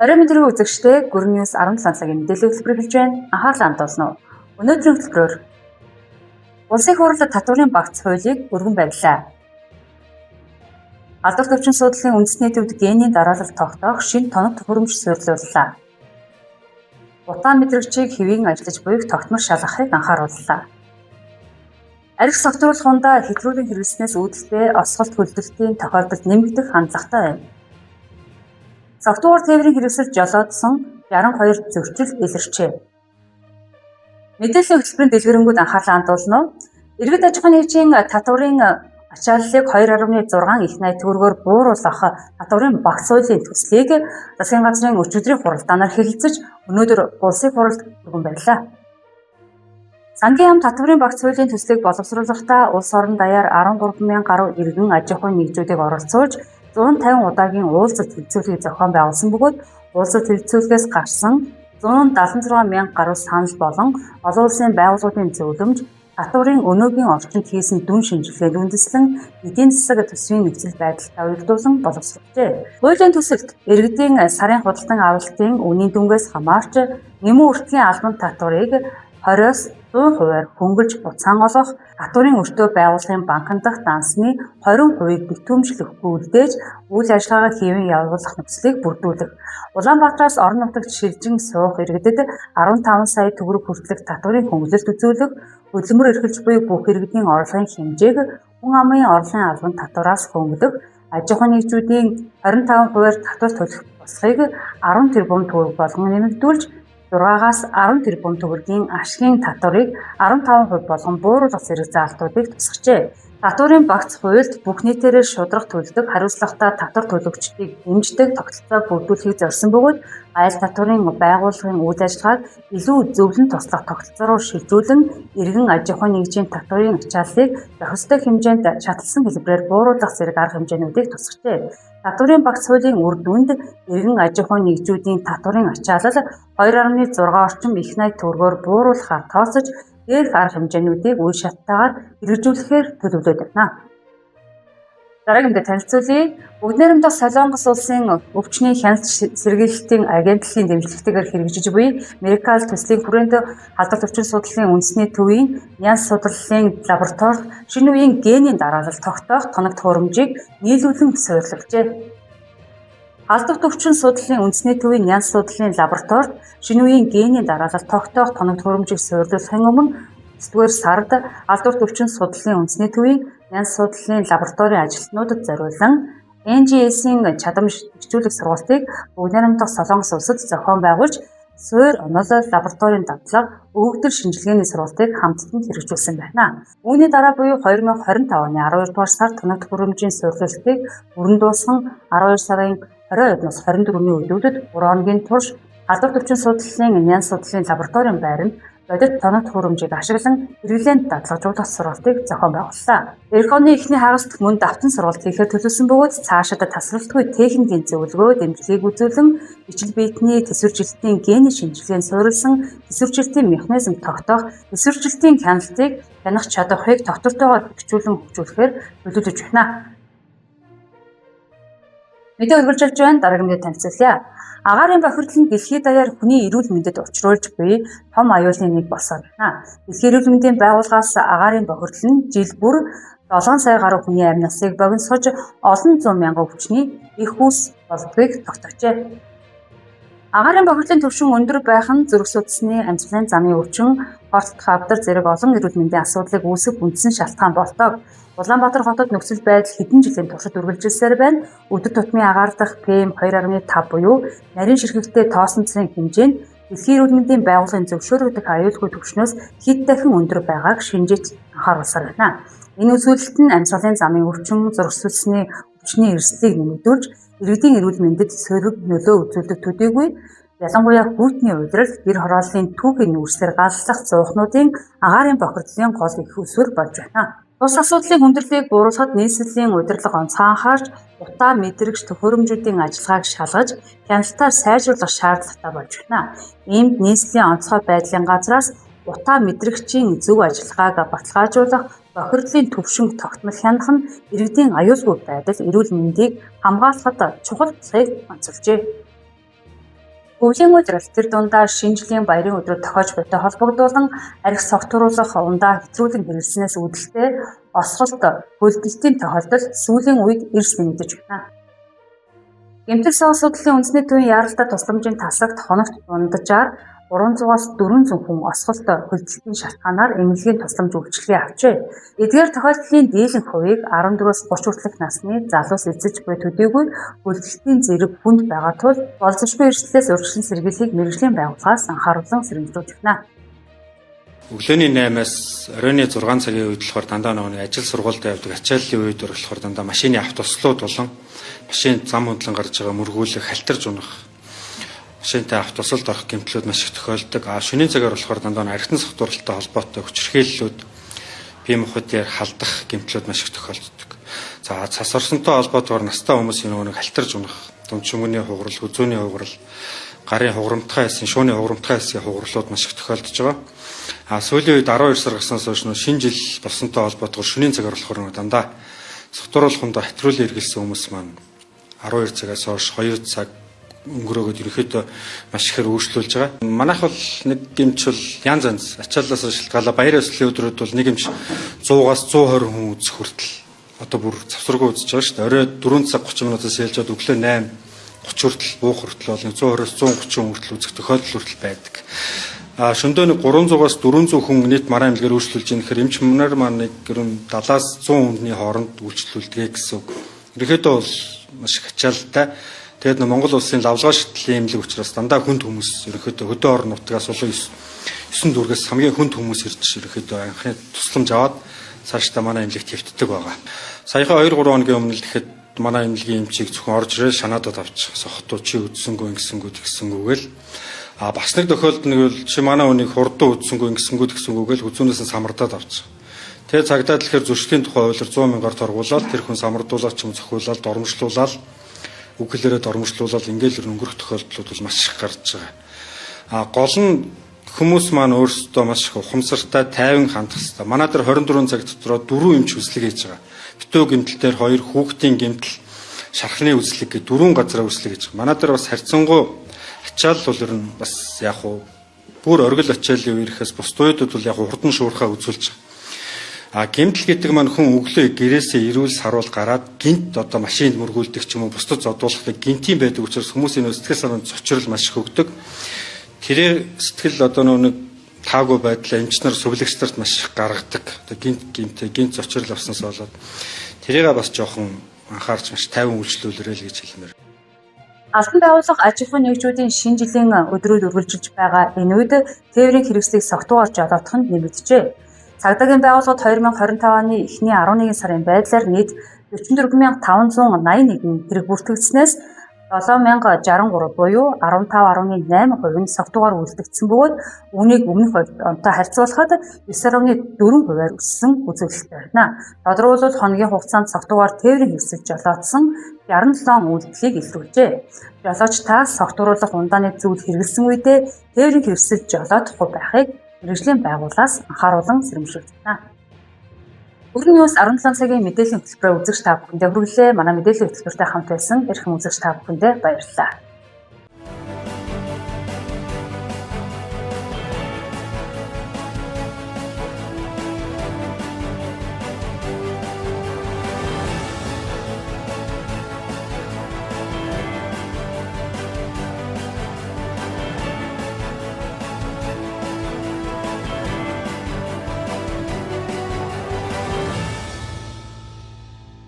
Орой мэдрэг үзэгчдээ Гүрэн Ньюс 17 цагийн мэдээлэл хөтөлбөр эхэлж байна. Анхаарлаа хандуулна уу. Өнөөдрийн хөтөлбөрөөр улсын хурлд татварын багц хуулийг өргөн барилаа. Алдар төвчин судлалын үндэсний төвд генийн дараалал тогтоох шинэ тоног төхөөрөмж суурилууллаа. Утаан мэдрэгчийг хэвийн ажиллаж буйг тогтмол шалгахыг анхаарууллаа. Арх согтруулах хундаа хэтрүүлэн хэрэглэснээс үүдэлтэй осголт хөлдөлтийн тохиолдолд нэмэгдэх хандлагатай байна. Согтуугаар тээврийн хэрэгсэл жолоодсон 62 зөрчил илэрчээ. Мэдээллийн хөтөлбөрийн дэлгэрэнгүй анхаарлаа хандуулна уу. Иргэд аж ахуйн нэгжийн татварын ачааллыг 2.6 их найт төгрөгөөр бууруулах татварын багц хуулийн төслийг засгийн газрын өчигдрийн хуралдаанаар хэлэлцэж өнөөдөр улсын хурлд өргөн барилаа. Сангийн яам татварын багц хуулийн төслийг боловсруулахдаа улс орон даяар 13,000 гаруй иргэн аж ахуйн нэгжүүдийг оролцуулж 150 удаагийн уулзалт хэлэлцүүлгийг зохион байгуулсан бөгөөд уулзалт хэлэлцүүлгээс гарсан 176,000 гаруй санал болон олон улсын байгууллагын зөвлөмж татварын өнөөгийн орчинд хийсэн дүн шинжилгээнд үндэслэн эдийн засаг төсвийн нөхцөл байдалтай уялдуулан боловсруулжээ. Хуулийн төсөлд иргэдийн сарын худалдан авалтын үнийн дүнгээс хамаарч нэмэн үртгэлийн албан татварыг 20-с 100%-аар хөнгөлж буцаан олгох, татварын өртөө байгууллагын банкнд дах дансны 20%-ийг битүүмжлэхгүй үлдээж үйл ажиллагаагаа хэвэн явуулах нөхцөлийг бүрдүүлэх. Улаанбаатараас орон нутагт шилжин суух иргэдэд 15 сая төгрөг хүртэлх татварын хөнгөлөлт үзүүлэх, хөдөлмөр эрхэлж буй бүх иргэдийн орлогын хэмжээг хүн амын орлогын албан татвараас хөнгөлөх, аж ахуйн нэгжүүдийн 25%-аар татвар төлөх босхийг 10 тэрбум төгрөг болгон нэмэгдүүлж 6-аас 10 тэрбум төгрөгийн ашигын татварыг 15% болгон бууруулах зэрэг заалтуудыг тусгажээ. Татварын багц хуульд бүх нийтээрээ шударга төлдөг, хариуцлагатай татвар төлөгчдийг дэмждэг тогтолцоог бүрдүүлэхийг зорьсон бөгөөд айл татварын байгууллагын үйл ажиллагааг илүү зөвлөн туслах тогтолцоо руу шилжүүлэн иргэн аж ахуйн нэгжийн татварын ачааллыг зохистой хэмжээнд шатлсан хэлбэрээр бууруулах зэрэг арга хэмжээнүүдийг тусгажээ. Татварын багц хуулийн үр дүнд иргэн аж ахуйн нэгжүүдийн татварын ачаалал 2.6 орчим их найт төгрөгөөр бууруулахаар тооцож дээрх арга хэмжээнүүдийг үе шаттайгаар хэрэгжүүлэхээр төлөвлөд байна. Дараагийн мэдээ танилцуулъя. Бүгд найрамдах Солонгос улсын өвчний хяналт сэргийлэлтийн агентлагийн дэмжлэгтэйгээр хэрэгжиж буй Мерикал төслийн хүрээнд халдвар төвчин судлалын үндэсний төвийн Нянс судлалын лабораторид шинэ үеийн генийн дараалал тогтоох тоног төхөөрөмжийг нийлүүлэн суурилжээ. Халдвар төвчин судлалын үндэсний төвийн Нянс судлалын лабораторид шинэ үеийн генийн дараалал тогтоох тоног төхөөрөмжийг суурилуулахын өмнө 9-р сард халдвар төвчин судлалын үндэсний төвийн Нянс судлалын лабораторийн ажилтнуудад зориулан NGS-ийн чадамж хөгжүүлэх сургалтыг бүгд найрамдах Солонгос улсад зохион байгуулж суур онол лабораторийн дадлага өгөгдөл шинжилгээний сургалтыг хамтдаа хэрэгжүүлсэн байна. Үүний дараа буюу 2025 оны 12 дугаар сард тоног төхөөрөмжийн суурилалтыг бүрэн дуусган 12 сарын 22-наас 24-ний үеүүдэд 3 хоногийн турш халдвар төвчин судлалын Нянс судлалын лабораторийн байранд бодит тоног төхөөрөмжийг ашиглан хэрэглээнд дадлагжуулах сургалтыг зохион байгууллаа. Эх оны эхний хагаст мөн давтан сургалт хийхээр төлөвлөсөн бөгөөд цаашид тасралтгүй техникийн зөвлөгөө дэмжлэгийг үзүүлэн бичил биетний төсвөржилтийн гений шинжилгээнд суурилсан төсвөржилтийн механизм тогтоох төсвөржилтийн хяналтыг таних чадварыг тогтвортойгоор хөгжүүлэн хөгжүүлэхээр төлөвлөж байна. Мэдээ үргэлжилж байна. Дараагийн мэдээ танилцуулъя. Агаарын бохирдол нь дэлхийд даяар хүний эрүүл мэндэд учруулж буй том аюулын нэг болсоор байна. Дэлхийн эрүүл мэндийн байгууллагаас агаарын бохирдол нь жил бүр 7 сая гаруй хүний амь насыг богиносгож олон зуун мянган өвчний их үүс болдгийг тогтоожээ. Агаарын бохирдлын түвшин өндөр байх нь зүрх судасны амьсгалын замын өвчин, хорт хавдар зэрэг олон эрүүл мэндийн асуудлыг үүсгэх үндсэн шалтгаан болдог. Улаанбаатар хотод нөхцөл байдал хэдэн жилийн туршид үргэлжилсээр байна. Өдөр тутмын агаар дахь PM2.5 буюу нарийн ширхэгтэй тоосон цэцгийн хэмжээнд дэлхийн эрүүл мэндийн байгууллагын зөвшөөрөгдөх аюулгүй түвшнөөс хэд дахин өндөр байгааг шинжиж анхааруулсаар байна. Энэ үзүүлэлт нь амьсгалын замын өвчин, зүрх судасны өвчний эрсдлийг нэмэгдүүлж, иргэдийн эрүүл мэндэд сөрөг нөлөө үзүүлдэг төдийгүй ялангуяа хүйтний удирдал, гэр хорооллын түүхийн нүүрсээр галлах зуухнуудын агаарын бохирдлын гол их усүр болж байна. Тус асуудлын хүндрэлийг бууруулахад нийслэлийн удирдлага онцгой анхаарч, утаа мэдрэгч төхөөрөмжүүдийн ажиллагааг шалгаж, хяналтаар сайжруулах шаардлагатай болж байна. Иймд нийслэлийн онцгой байдлын газраас утаа мэдрэгчийн зөв ажиллагааг баталгаажуулах, бохирдлын төвшинг тогтмол хянах нь иргэдийн аюулгүй байдал, эрүүл мэндийг хамгаалахад чухал цагийг онцолжээ. Өвлийн өдөр тэр дундаа шинжлэлийн баярын өдрөд тохиож буйтай холбогдуулан арх согтууруулах ундаа хэтрүүлэн хэрэглэснээс үүдэлтэй осголт хөлдөлтийн тохиолдол сүүлийн үед эрс нэмэгдэж байна. Гэмтэл сон асуудлын үндэсний төвийн яаралтай тусламжийн тасагт хоногт дунджаар 300-аас 400 хүн осголт хөлдөлтийн шалтгаанаар эмнэлгийн тусламж үйлчилгээ авчээ. Эдгээр тохиолдлын дийлэнх хувийг 14-өөс 30 хүртэлх насны залуус эзэж буй төдийгүй хөлдөлтийн зэрэг хүнд байгаа тул болзошгүй эрсдлээс урьдчилан сэргийлэхийг мэргэжлийн байгууллагаас анхааруулan сэрэмжлүүлж байна. Өглөөний 8-аас оройн 6 цагийн үед болохоор дандаа нэг ажил сургуульд явдаг ачааллын үед болохоор дандаа машины автобуслууд болон машин зам хөндлөн гарч байгаа мөргүүлэх, халтарж унах, машинтай автобусалд орох гэмтлүүд маш их тохиолдог. Шөнийн цагаар болохоор дандаа архитан согтууралтай холбоотой хүчирхийллүүд, бие махбодын халдах гэмтлүүд маш их тохиолддог. За цас орсонтой холбоотойгоор настай хүмүүсийн нэг халтарж унах, дунд шүмгний хугарал, хүзүүний хугарал, гарын хуграмтгай хэсгийн, шууны хуграмтгай хэсгийн хугарлууд маш их тохиолдож байгаа. Сүүлийн үед 12 сар гарснаас хойш шинэ жил болсонтой холбоотойгоор шөнийн цагаар болохоор дандаа согтууруулаханд хэтрүүлэн эргэлсэн хүмүүс маань 12 цагаас хойш 2 цаг өнгөрөөгд ерөөхдөө маш ихээр өөрчлөлж байгаа. Манайх бол нэг гэмч бол янз янз ачааллаас шалтгаалаа баяр ёслолын өдрүүд бол нэг гэмч 100-аас 120 хүн үзэх хүртэл одоо бүр завсаргүй үзэж байгаа шүү дээ. Орой 4 цаг 30 минутаас ээлжээд өглөө 8:30 хүртэл буух хүртэл бол 120-аас 130 хүртэл үзэх тохиолдол хүртэл байдаг. Шөндөө нэг 300-аас 400 хүн нийт маргаан эмнэлгээр өөрчлөлж ийм гэхээр эмч мунаар маань нэг гэрэн 70-аас 100 хүндний хооронд үйлчлүүлдэг гэсэн үг. Ерөнхийдөө бол маш их ачааллтай. Тэгээд Монгол улсын лавлгаа шийтгэлийн эмнэлэг учраас дандаа хүнд хүмүүс ерөнхийдөө хөдөө орон нутгаас болон 9 дүүргээс хамгийн хүнд хүмүүс ирж ерөнхийдөө анхны тусламж аваад цаашдаа манай эмнэлэгт хэвтдэг байгаа. Саяхан 2-3 хоногийн өмнө л тэгэхэд манай эмнэлгийн эмчийг зөвхөн орж ирээ шанаадад авчих сохтуу чи үдсэнгүү ингэсэнгүүгээл бас нэг тохиолдол нэг бол чи манай хүнийг хурдан үдсэнгүү гэсэнгүүгээл хүзүүнээс нь самардаад авчих. Тэгээ цагдаа дэлгэр зөрчлийн тухай хуулиар 100 мянгаар торгуулаад тэр хүн самардуулаад ч юм зохиулаад дормжлуулаад үгэлээрээ дормжлуулаад ингээл өнгөрөх тохиолдлууд бол маш их гарч байгаа. Гол нь хүмүүс маань өөрсдөө маш их ухамсартай тайван хандах хэрэгтэй. Манай дээр 24 цаг дотроо 4 эмч үзлэг хийж байгаа. Битүү гэмтэл дээр 2 хүүхдийн гэмтэл шархны үзлэг гэх 4 газраа үзлэг хийж байгаа. Манай дээр бас харьцангуй ачаал бол ер нь бас яг уу бүр оргил ачаалын үеэрхээс бус туйдууд бол яг хурдан шуурхаа үзүүлж байгаа. Гэмтэл гэдэг маань хүн өглөө гэрээсээ ирүүл саруул гараад гинт одоо машинд мөргүүлдэг ч юм уу бусдад зодуулахдаг гинтийн байдаг учраас хүмүүсийн сэтгэл санаанд цочрол маш их өгдөг. Тэрээр сэтгэл одоо нэг таагүй байдлаа эмч нар сүвлэгч нарт маш их гаргадаг. Одоо гинт зочрол авснаас болоод тэрийг бас жоохон анхаарч маш тайван үйлчлүүлээрэй л гэж хэлмээр. Албан байгууллага аж ахуйн нэгжүүдийн шинэ жилийн өдрүүд үргэлжилж байгаа энэ үед тээврийн хэрэгслийг согтуугаар жолоодох нь нэмэгджээ. Цагдаагийн байгууллагад 2025 оны эхний 11 сарын байдлаар нийт 44581 хэрэг бүртгэгдснээс 7063 буюу 15.8% нь согтуугаар үйлдэгдсэн бөгөөд үүнийг өмнөх онтой харьцуулахад 9.4%-аар өссөн үзүүлэлттэй байна. Тодорхойлбол хоногийн хугацаанд согтуугаар тээврийн хэрэгсэл жолоодсон 67 үйлдэлийг илрүүлжээ. Жолооч та согтууруулах ундааны зүйл хэрэгэлсэн үедээ тээврийн хэрэгсэл жолоодохгүй байхыг мэргэжлийн байгууллагаас анхааруулan сэрэмжлүүлж байна. Өргөн Ньюс 17 цагийн мэдээллийн хөтөлбөрөөр үзэгч та бүхэндээ хүргэлээ. Манай мэдээллийн хөтөлбөртэй хамт байсан эрхэм үзэгч та бүхэндээ баярлалаа.